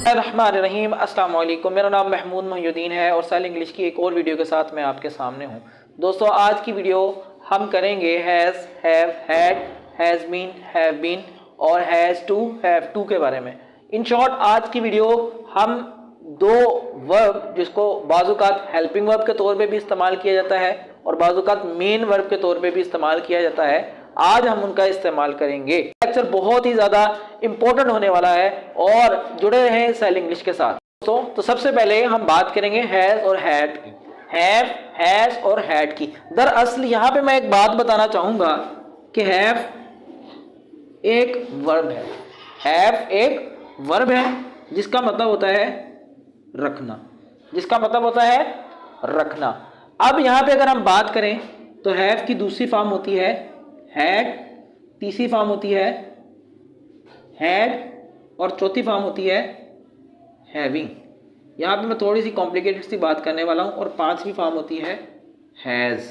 रहीम अस्सलाम वालेकुम। मेरा नाम महमूद मोहिउद्दीन है और सेल इंग्लिश की एक और वीडियो के साथ मैं आपके सामने हूँ। दोस्तों, आज की वीडियो हम करेंगे has, have, had, has been और हैव टू के बारे में। इन शॉर्ट आज की वीडियो हम दो वर्ब जिसको बाज़-औक़ात हेल्पिंग वर्ब के तौर पे भी इस्तेमाल किया जाता है और बाज़-औक़ात मेन वर्ब के तौर पे भी इस्तेमाल किया जाता है, आज हम उनका इस्तेमाल करेंगे। लेक्चर बहुत ही ज़्यादा इंपॉर्टेंट होने वाला है और जुड़े रहें सेल इंग्लिश के साथ। तो सबसे पहले हम बात करेंगे हैज़ और हैड की, हैव, हैज़ और हैड की। दरअसल यहाँ पे मैं एक बात बताना चाहूँगा कि हैव एक वर्ब है, हैव एक वर्ब है जिसका मतलब होता है रखना, जिसका मतलब होता है रखना। अब यहाँ पे अगर हम बात करें तो हैव की दूसरी फॉर्म होती है हैड, तीसरी फॉर्म होती है हैड और चौथी फॉर्म होती है हैविंग। यहाँ पे मैं थोड़ी सी कॉम्प्लिकेटेड सी बात करने वाला हूँ और पांचवी फॉर्म होती है हैज़।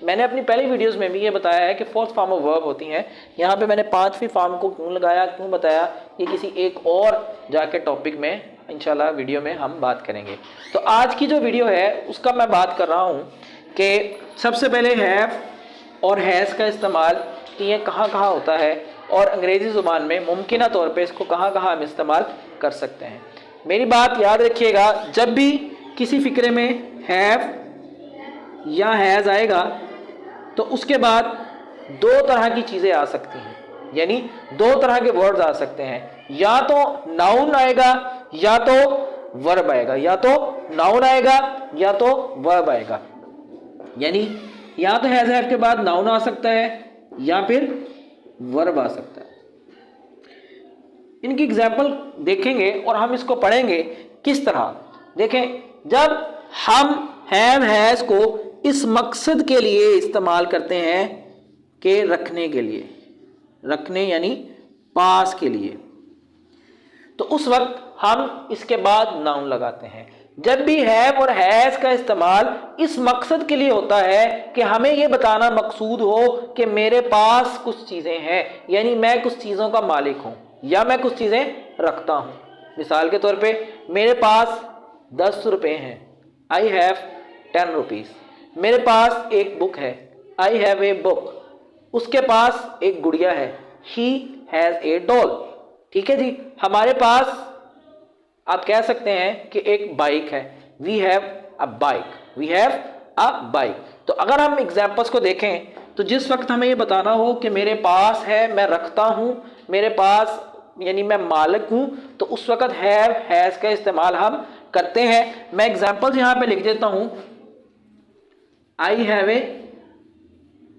मैंने अपनी पहली वीडियोस में भी ये बताया है कि फोर्थ फॉर्म ऑफ वर्ब होती हैं। यहाँ पे मैंने पांचवी फॉर्म को क्यों लगाया, क्यों बताया, ये किसी एक और जाके टॉपिक में इंशाल्लाह वीडियो में हम बात करेंगे। तो आज की जो वीडियो है उसका मैं बात कर रहा हूँ कि सबसे पहले हैव और हैज़ का इस्तेमाल ये कहाँ कहाँ होता है और अंग्रेज़ी ज़ुबान में मुमकिना तौर पे इसको कहाँ कहाँ हम इस्तेमाल कर सकते हैं। मेरी बात याद रखिएगा, जब भी किसी फ़िक्रे में हैव या हैज़ आएगा तो उसके बाद दो तरह की चीज़ें आ सकती हैं, यानी दो तरह के वर्ड्स आ सकते हैं। या तो नाउन आएगा या तो वर्ब आएगा, या तो नाउन आएगा या तो वर्ब आएगा। यानी या तो हैज़ हैव के बाद नाउन आ सकता है या फिर वर्ब आ सकता है। इनकी एग्जाम्पल देखेंगे और हम इसको पढ़ेंगे किस तरह। देखें, जब हम हैव हैज़ को इस मकसद के लिए इस्तेमाल करते हैं कि रखने के लिए, रखने यानी पास के लिए, तो उस वक्त हम इसके बाद नाउन लगाते हैं। जब भी हैव और हैज़ का इस्तेमाल इस मकसद के लिए होता है कि हमें यह बताना मकसूद हो कि मेरे पास कुछ चीज़ें हैं, यानी मैं कुछ चीज़ों का मालिक हूँ या मैं कुछ चीज़ें रखता हूँ। मिसाल के तौर पे मेरे पास 10 रुपये हैं, आई हैव 10 रुपीज़। मेरे पास एक बुक है, आई हैव ए बुक। उसके पास एक गुड़िया है, ही हैज़ ए डॉल। ठीक है जी। हमारे पास आप कह सकते हैं कि एक बाइक है, we have a bike, we have a bike. तो अगर हम एग्जाम्पल्स को देखें तो जिस वक्त हमें ये बताना हो कि मेरे पास है, मैं रखता हूँ, मेरे पास यानी मैं मालिक हूँ, तो उस वक्त हैव हैज़ का इस्तेमाल हम करते हैं। मैं एग्जाम्पल्स यहाँ पे लिख देता हूँ। आई हैव ए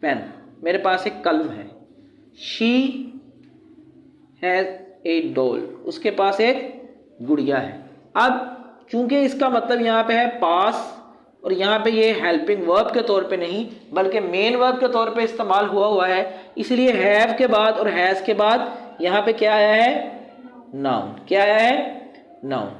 पेन, मेरे पास एक कलम है। शी हैज़ ए डॉल, उसके पास एक गुड़िया है। अब चूंकि इसका मतलब यहाँ पे है पास और यहाँ पे ये हेल्पिंग वर्ब के तौर पे नहीं बल्कि मेन वर्ब के तौर पे इस्तेमाल हुआ है, इसलिए हैव के बाद और हैज़ के बाद यहाँ पे क्या आया है, नाउन। क्या आया है, नाउन।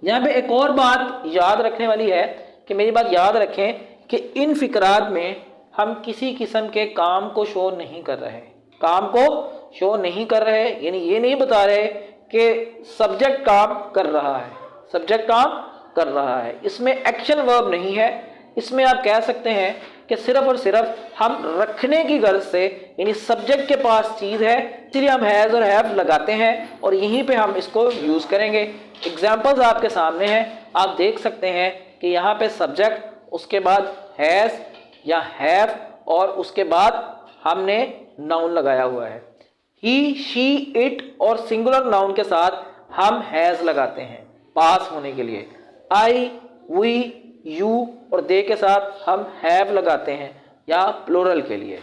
यहाँ पे एक और बात याद रखने वाली है कि मेरी बात याद रखें कि इन फिक्रात में हम किसी किस्म के काम को शो नहीं कर रहे, काम को शो नहीं कर रहे, यानी ये नहीं बता रहे कि सब्जेक्ट काम कर रहा है, सब्जेक्ट काम कर रहा है। इसमें एक्शन वर्ब नहीं है। इसमें आप कह सकते हैं कि सिर्फ और सिर्फ हम रखने की गर्ज से, यानी सब्जेक्ट के पास चीज़ है इसलिए हम हैज़ और हैव लगाते हैं और यहीं पे हम इसको यूज़ करेंगे। एग्जाम्पल्स आपके सामने हैं, आप देख सकते हैं कि यहाँ पे सब्जेक्ट, उसके बाद हैज़ या हैव और उसके बाद हमने नाउन लगाया हुआ है। ही, शी, इट और सिंगुलर नाउन के साथ हम हैज़ लगाते हैं पास होने के लिए। आई, वी, यू और दे के साथ हम हैव लगाते हैं या प्लूरल के लिए।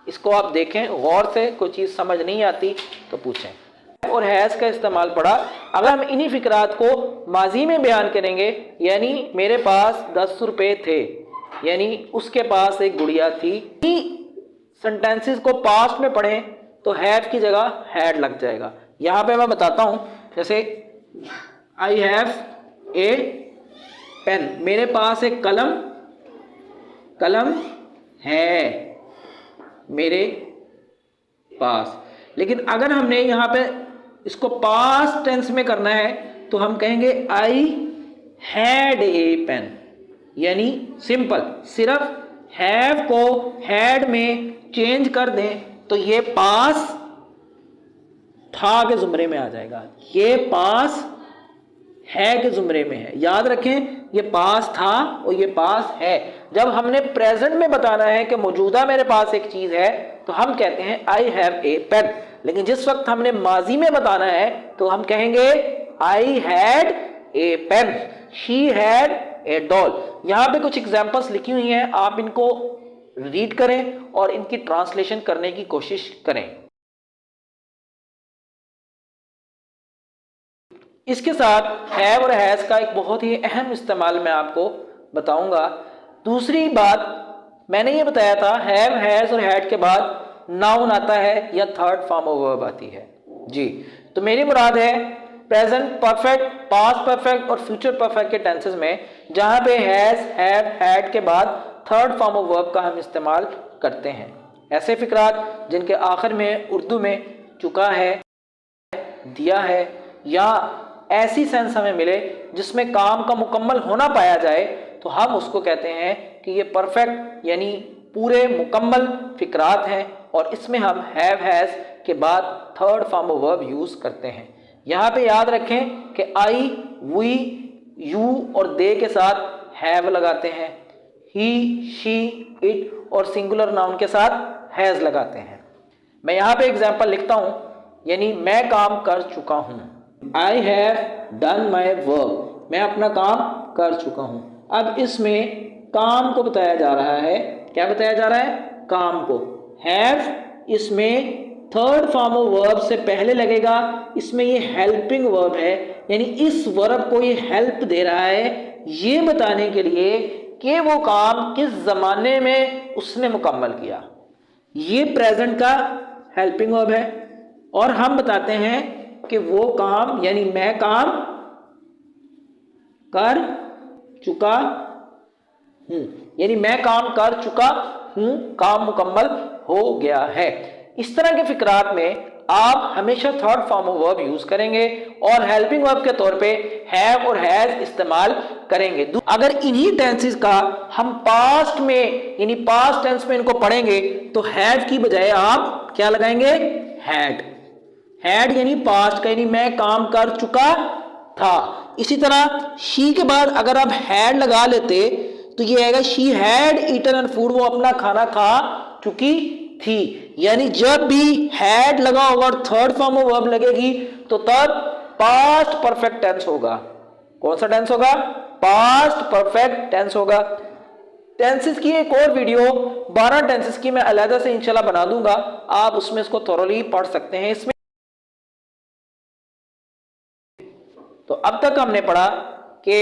इसको आप देखें गौर से, कोई चीज़ समझ नहीं आती तो पूछें। और हैज़ का इस्तेमाल पड़ा अगर हम इन्हीं फिक्रात को माजी में बयान करेंगे, यानी मेरे पास 10 रुपये थे, यानी उसके पास एक गुड़िया थी। सेंटेंसेस को पास्ट में पढ़ें तो हैव की जगह हैड लग जाएगा। यहाँ पे मैं बताता हूँ, जैसे आई हैव ए पेन, मेरे पास एक कलम है मेरे पास। लेकिन अगर हमने यहाँ पे इसको पास्ट टेंस में करना है तो हम कहेंगे आई हैड ए पेन, यानी सिंपल, सिर्फ हैव को हैड में चेंज कर दें तो ये पास था के जुमरे में आ जाएगा, ये पास है के जुमरे में है। याद रखें, ये पास था और ये पास है। जब हमने प्रेजेंट में बताना है कि मौजूदा मेरे पास एक चीज है तो हम कहते हैं आई हैव ए पेन, लेकिन जिस वक्त हमने माजी में बताना है तो हम कहेंगे I had a pen, she had a doll. यहां पे कुछ एग्जांपल्स लिखी हुई हैं, आप इनको रीड करें और इनकी ट्रांसलेशन करने की कोशिश करें। इसके साथ हैव और हैज का एक बहुत ही अहम इस्तेमाल मैं आपको बताऊंगा। दूसरी बात मैंने ये बताया था, हैव हैज और हैड के बाद नाउन आता है या थर्ड फॉर्म ऑफ वर्ब आती है जी। तो मेरी मुराद है प्रेजेंट परफेक्ट, पास्ट परफेक्ट और फ्यूचर परफेक्ट के टेंसेस में जहां पे हैज, हैव, हैड के बाद थर्ड फॉर्म ऑफ वर्ब का हम इस्तेमाल करते हैं। ऐसे फिक्रात जिनके आखिर में उर्दू में चुका है, दिया है, या ऐसी सेंस हमें मिले जिसमें काम का मुकम्मल होना पाया जाए तो हम उसको कहते हैं कि ये परफेक्ट यानी पूरे मुकम्मल फिक्रात हैं और इसमें हम हैव हैज के बाद third form of verb use करते हैं। यहाँ पे याद रखें कि आई, वी, यू और दे के साथ हैव लगाते हैं, ही, शी, इट और सिंगुलर नाउन के साथ हैज लगाते हैं। मैं यहाँ पे एग्जाम्पल लिखता हूँ, यानी मैं काम कर चुका हूँ। I have done my work, मैं अपना काम कर चुका हूँ। अब इसमें काम को बताया जा रहा है, क्या बताया जा रहा है? काम को। हैव इसमें थर्ड फॉर्म ऑफ वर्ब से पहले लगेगा, इसमें ये हेल्पिंग वर्ब है, यानी इस वर्ब को ये हेल्प दे रहा है ये बताने के लिए कि वो काम किस जमाने में उसने मुकम्मल किया। ये प्रेजेंट का हेल्पिंग वर्ब है और हम बताते हैं कि वो काम यानी मैं काम कर चुका हूं, यानी मैं काम कर चुका हूं, काम मुकम्मल हो गया है। इस तरह के फिक्रात में आप हमेशा third form of verb use करेंगे और हेल्पिंग वर्ब के तौर पे हैव और हैज इस्तेमाल करेंगे। अगर इन्हीं टेंसेस का हम पास्ट में यानी पास्ट टेंस में इनको पढ़ेंगे तो हैव की बजाय आप क्या लगाएंगे? हैड। हैड यानी पास्ट का, यानी मैं काम कर चुका था। इसी तरह शी के बाद अगर आप हैड लगा लेते तो ये आएगा she had eaten and food, वो अपना खाना खा चुकी थी। यानी जब भी हैड लगा होगा और थर्ड फॉर्म ऑफ वर्ब लगेगी तो तब पास्ट परफेक्ट टेंस होगा। कौन सा टेंस होगा? पास्ट परफेक्ट टेंस होगा। टेंसेस की एक और वीडियो 12 टेंसेस की मैं अलग से इंशाल्लाह बना दूंगा, आप उसमें इसको थोरोली पढ़ सकते हैं। इसमें तो अब तक हमने पढ़ा कि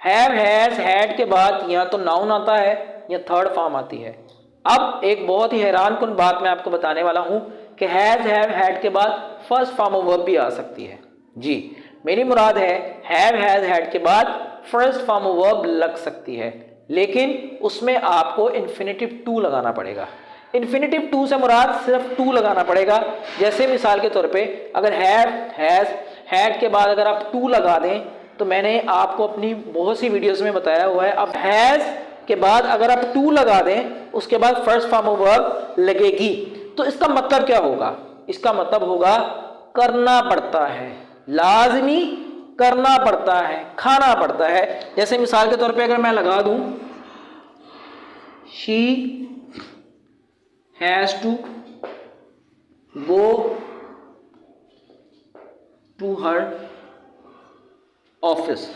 हैव हैज हैड के बाद या तो नाउन आता है या थर्ड फॉर्म आती है। अब एक बहुत ही हैरान कुन बात मैं आपको बताने वाला हूं कि हैज हैव हैड के बाद फर्स्ट फॉर्म ऑफ वर्ब भी आ सकती है जी। मेरी मुराद है हैव हैज हैड के बाद फर्स्ट फॉर्म ऑफ वर्ब लग सकती है, लेकिन उसमें आपको इन्फिनेटिव टू लगाना पड़ेगा। इन्फिनेटिव टू से मुराद सिर्फ टू लगाना पड़ेगा। जैसे मिसाल के तौर पे अगर हैव हैज हैड के बाद अगर आप टू लगा दें तो मैंने आपको अपनी बहुत सी वीडियोस में बताया हुआ है, अब हैज के बाद अगर आप टू लगा दें उसके बाद फर्स्ट फॉर्म ऑफ वर्ब लगेगी। तो इसका मतलब क्या होगा? इसका मतलब होगा करना पड़ता है, लाजमी करना पड़ता है, खाना पड़ता है। जैसे मिसाल के तौर पे अगर मैं लगा दूं she has to go to her office,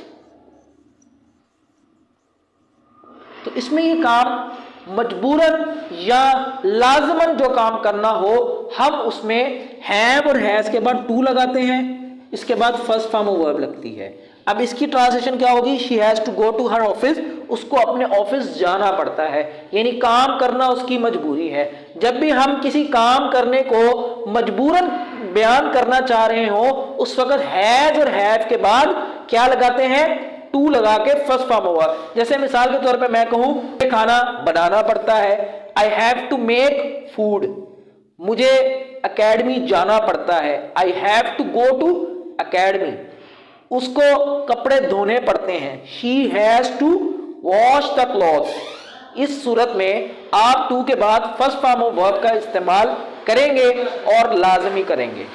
तो इसमें ये काम मजबूरन या लाजमन जो काम करना हो हम उसमें हैव और हैज के बाद टू लगाते हैं, इसके बाद फर्स्ट फॉर्म ऑफ वर्ब लगती है। अब इसकी ट्रांसलेशन क्या होगी? She has to go to her office, उसको अपने ऑफिस जाना पड़ता है, यानी काम करना उसकी मजबूरी है। जब भी हम किसी काम करने को मजबूरन बयान करना चाह रहे हो उस वक्त हैज और हैव के बाद क्या लगाते हैं? टू लगा के फर्स्ट फॉर्म हुआ। जैसे मिसाल के तौर पे मैं कहूं खाना बनाना पड़ता है, I have to make food, मुझे अकेडमी जाना पड़ता है, I have to go to academy. उसको कपड़े धोने पड़ते हैं, she has to wash the cloth. इस सूरत में आप टू के बाद फर्स्ट फॉर्म ऑफ वर्ब का इस्तेमाल करेंगे और लाजमी करेंगे।